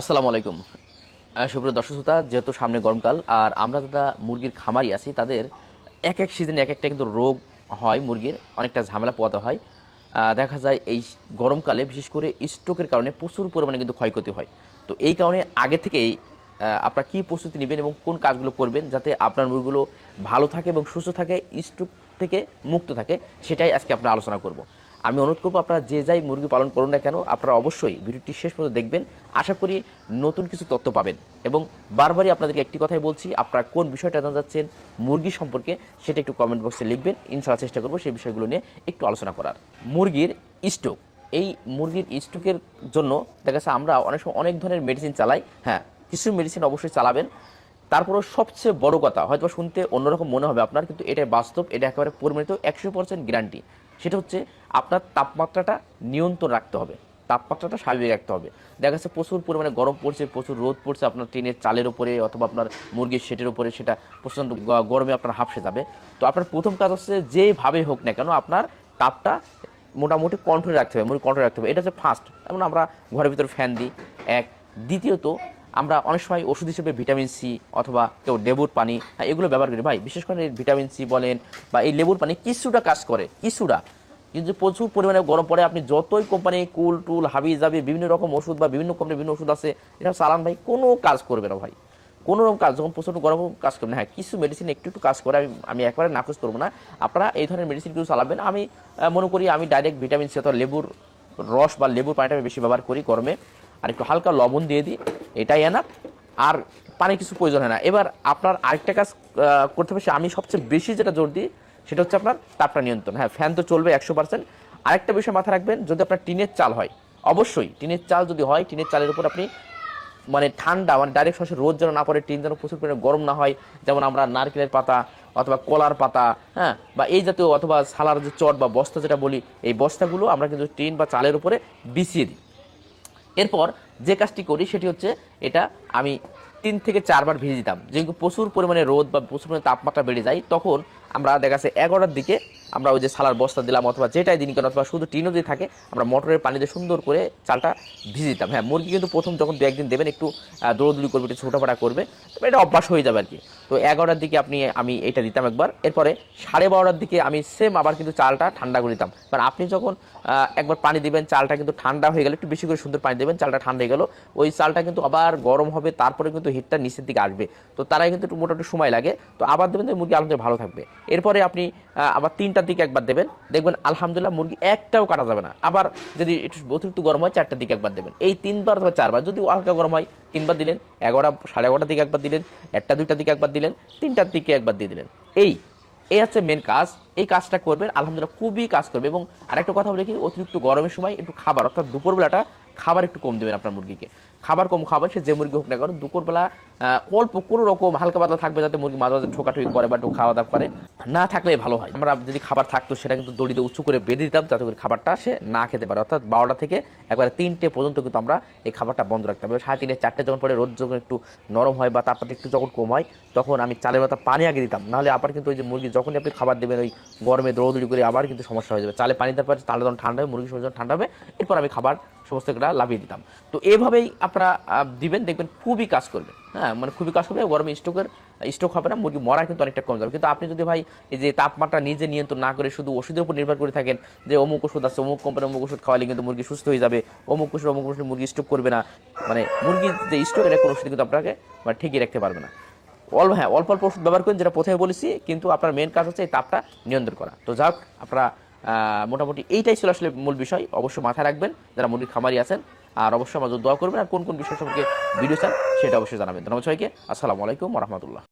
আসসালামু আলাইকুম। সুপ্রিয় দর্শক শ্রোতা, যেহেতু সামনে গরমকাল আর আমরা যারা মুরগির খামারি আছি তাদের এক এক সিজনে এক একটা কিন্তু রোগ হয়, মুরগির অনেকটা ঝামেলা পোহাতে হয়। দেখা যায় এই গরমকালে বিশেষ করে স্ট্রোকের কারণে প্রচুর পরিমাণে কিন্তু ক্ষয়ক্ষতি হয়। তো এই কারণে আগে থেকেই আপনারা কী প্রস্তুতি নেবেন এবং কোন কাজগুলো করবেন যাতে আপনার মুরগিগুলো ভালো থাকে এবং সুস্থ থাকে, স্ট্রোক থেকে মুক্ত থাকে, সেটাই আজকে আমরা আলোচনা করব। আমি অনুরোধ করবো আপনারা যে যাই মুরগি পালন করুন না কেন, আপনারা অবশ্যই ভিডিওটি শেষ পর্যন্ত দেখবেন। আশা করি নতুন কিছু তথ্য পাবেন। এবং বারবারই আপনাদেরকে একটি কথাই বলছি, আপনারা কোন বিষয়টা জানতে চাচ্ছেন মুরগি সম্পর্কে সেটা একটু কমেন্ট বক্সে লিখবেন। ইনশাআল্লাহ চেষ্টা করবো সেই বিষয়গুলো নিয়ে একটু আলোচনা করার। মুরগির স্ট্রোক, এই মুরগির স্ট্রোকের জন্য দেখা যাচ্ছে আমরা অনেক সময় অনেক ধরনের মেডিসিন চালাই। হ্যাঁ, কিছু মেডিসিন অবশ্যই চালাবেন। তারপরেও সবচেয়ে বড় কথা, হয়তো শুনতে অন্যরকম মনে হবে আপনার, কিন্তু এটা বাস্তব, এটা একেবারে পরিমাণিত 100% গ্যারান্টি। সেটা হচ্ছে আপনার তাপমাত্রাটা নিয়ন্ত্রণ রাখতে হবে, তাপমাত্রাটা স্বাভাবিক রাখতে হবে। দেখা যাচ্ছে প্রচুর পরিমাণে গরম পড়ছে, প্রচুর রোদ পড়ছে আপনার টিনের চালের উপরে অথবা আপনার মুরগির শেটের উপরে, সেটা প্রচণ্ড গরমে আপনার হাঁপসে যাবে। তো আপনার প্রথম কাজ হচ্ছে যেভাবে হোক না কেন আপনার তাপটা মোটামুটি কন্ট্রোলে রাখতে হবে, মুরগি কন্ট্রোলে রাখতে হবে। এটা হচ্ছে ফার্স্ট। যেমন আমরা ঘরের ভিতরে ফ্যান দিই এক। দ্বিতীয়ত, আমরা অনেক সময় ওষুধ হিসেবে ভিটামিন সি অথবা কেউ লেবুর পানি, এগুলো ব্যবহার করি। ভাই বিশেষ করে ভিটামিন সি বলেন বা এই লেবুর পানি কিছুটা কাজ করে, কিছুটা। কিন্তু প্রচুর পরিমাণে গরম পড়ে, আপনি যতই কোম্পানি কুল টুল হাবি যাবে বিভিন্ন রকম ওষুধ বা বিভিন্ন কোম্পানির বিভিন্ন ওষুধ আছে, এটা চালান ভাই, কোনো কাজ করবে না ভাই, কোনো রকম কাজ। যখন প্রচণ্ড গরম কাজ করবে না, হ্যাঁ কিছু মেডিসিন একটু একটু কাজ করে, আমি একবারে নাকচ করবো না। আপনারা এই ধরনের মেডিসিন কিছু চালাবেন। আমি মনে করি আমি ডাইরেক্ট ভিটামিন সি অথবা লেবুর রস বা লেবুর পানিটা আমি বেশি ব্যবহার করি গরমে, আর একটু হালকা লবণ দিয়ে দিই, এটাই এনাফ। আর পানি কিছু প্রয়োজন হয় না। এবার আপনার আরেকটা কাজ করতে হবে, আমি সবচেয়ে বেশি যেটা জোর দিই সেটা হচ্ছে আপনার তাপটা নিয়ন্ত্রণ। হ্যাঁ, ফ্যান তো চলবে 100%। আরেকটা বিষয় মাথায় রাখবেন, যদি আপনার টিনের চাল হয়, অবশ্যই টিনের চাল যদি হয়, টিনের চালের উপর আপনি মানে ঠান্ডা, মানে ডাইরেক্ট সরাসরি রোদ যেন না পড়ে, টিন যেন প্রচুর পরিমাণে গরম না হয়। যেমন আমরা নারকেলের পাতা অথবা কলার পাতা, হ্যাঁ, বা এই জাতীয় অথবা সালার যে চট বা বস্তা যেটা বলি, এই বস্তাগুলো আমরা কিন্তু টিন বা চালের উপরে বিছিয়ে দিই। এরপর যে কাজটি করি সেটি হচ্ছে, এটা আমি 3 থেকে 4 বার ভিজে দিতাম। যেহেতু প্রচুর পরিমাণে রোদ বা প্রচুর পরিমাণে তাপমাত্রা বেড়ে যায়, তখন আমরা দেখা যাচ্ছে 11টার দিকে আমরা ওই যে সালার বস্তা দিলাম অথবা যেটাই দিন কেন, অথবা শুধু টিনও যদি থাকে, আমরা মোটরের পানিতে সুন্দর করে চালটা ভিজে দিতাম। হ্যাঁ, মুরগি কিন্তু প্রথম যখন 2-1 দিন দেবেন একটু দৌড়দৌড়ি করবে, একটু ছোটাফাটা করবে, তবে এটা অভ্যাস হয়ে যাবে আর কি। তো 11টার দিকে আমি এটা দিতাম একবার। এরপরে 12:30টার দিকে আমি সেম আবার কিন্তু চালটা ঠান্ডা করে দিতাম। কারণ আপনি যখন একবার পানি দিবেন, চালটা কিন্তু ঠান্ডা হয়ে গেলে, একটু বেশি করে সুন্দর পানি দেবেন, চালটা ঠান্ডা হয়ে গেল, ওই চালটা কিন্তু আবার গরম হবে, তারপরে কিন্তু হিটটা নিচের দিকে আসবে। তো তারাই কিন্তু একটু মোটামুটি সময় লাগে। তো আবার দেবেন, তো মুরগি আলহামদুলিল্লাহ ভালো থাকবে। এরপরে আপনি আবার 3টার দিকে একবার দেবেন, দেখবেন আলহামদুলিল্লাহ মুরগি একটাও কাটা যাবে না। আবার যদি একটু অতিরিক্ত গরম হয় 4টার দিকে একবার দেবেন। এই 3 বার অথবা 4 বার, যদি হালকা গরম হয় 3 বার দিলেন, 11টা 11:30টার দিকে একবার দিলেন, 1টা 2টার দিকে একবার দিলেন, 3টার দিকে একবার দিয়ে দিলেন। এই হচ্ছে মেন কাজ। এই কাজটা করবেন, আলহামদুলিল্লাহ খুবই কাজ করবে। এবং আরেকটা কথা বলে কি, অতিরিক্ত গরমের সময় একটু খাবার, অর্থাৎ দুপুরবেলাটা খাবার একটু কম দেবেন আপনার মুরগিকে। খাবার কম খাবেন, সে যে মুরগি হোক না কারণ দুপুরবেলা অল্প কোনো রকম হালকা পাতলা থাকবে, যাতে মুরগি মাঝে মাঝে ঠোকাঠুকি করে বা একটু খাওয়া দাওয়া করে। না থাকলে ভালো হয়, আমরা যদি খাবার থাকতো সেটা কিন্তু দড়িতে উঁচু করে বেঁধে দিতাম, যাতে করে খাবারটা সে না খেতে পারে। অর্থাৎ 12টা থেকে একবারে 3টে পর্যন্ত কিন্তু আমরা এই খাবারটা বন্ধ রাখতে হবে। 3:30 4টে যখন পরে রোদ যখন একটু নরম হয় বা তাপমাত্রা একটু যখন কম হয়, তখন আমি চালের মতো পানি আগে দিতাম। নাহলে আবার কিন্তু ওই যে মুরগি যখনই আপনি খাবার দেবেন ওই গরমে দৌড়দৌড়ি করে আবার কিন্তু সমস্যা হয়ে যাবে। চালে পানি দেওয়ার পর চালটা যখন ঠান্ডা হবে, মুরগি শরীর যখন ঠান্ডা হবে, এরপর আমি খাবার সমস্ত একটা লাভিয়ে দিতাম। তো এভাবেই আপনারা দিবেন, দেখবেন খুবই কাজ করবে। হ্যাঁ, মানে খুবই কাজ করবে, গরমে স্ট্রোক হবে না, মুরগি মরা কিন্তু অনেকটা কম যাবে। কিন্তু আপনি যদি ভাই এই যে তাপমাত্রা নিজে নিয়ন্ত্রণ না করে শুধু ওষুধের উপর নির্ভর করে থাকেন, যে অমুক ওষুধ আছে, অমুক কোম্পানির অমুক ওষুধ খাওয়ালে কিন্তু মুরগি সুস্থ হয়ে যাবে, অমুক ওষুধ মুরগি স্ট্রোক করবে না, মানে মুরগির যে স্ট্রোক, এটা কোনো ওষুধ কিন্তু আপনাকে মানে ঠিকই রাখতে পারবে না। অল্প অল্প ওষুধ ব্যবহার করেন, যেটা প্রথমে বলেছি, কিন্তু আপনার মেন কাজ হচ্ছে এই তাপটা নিয়ন্ত্রণ করা। তো যাক, আপনারা মোটামুটি এইটাই ছিল আসলে মূল বিষয়। অবশ্যই মাথায় রাখবেন যারা মুরগির খামারি আছেন। আর অবশ্যই আমাদের দোয়া করবেন, আর কোন কোন বিষয় সম্পর্কে ভিডিও চান সেটা অবশ্যই জানাবেন। ধন্যবাদ সবাইকে। আসসালামু আলাইকুম ওয়া রাহমাতুল্লাহ।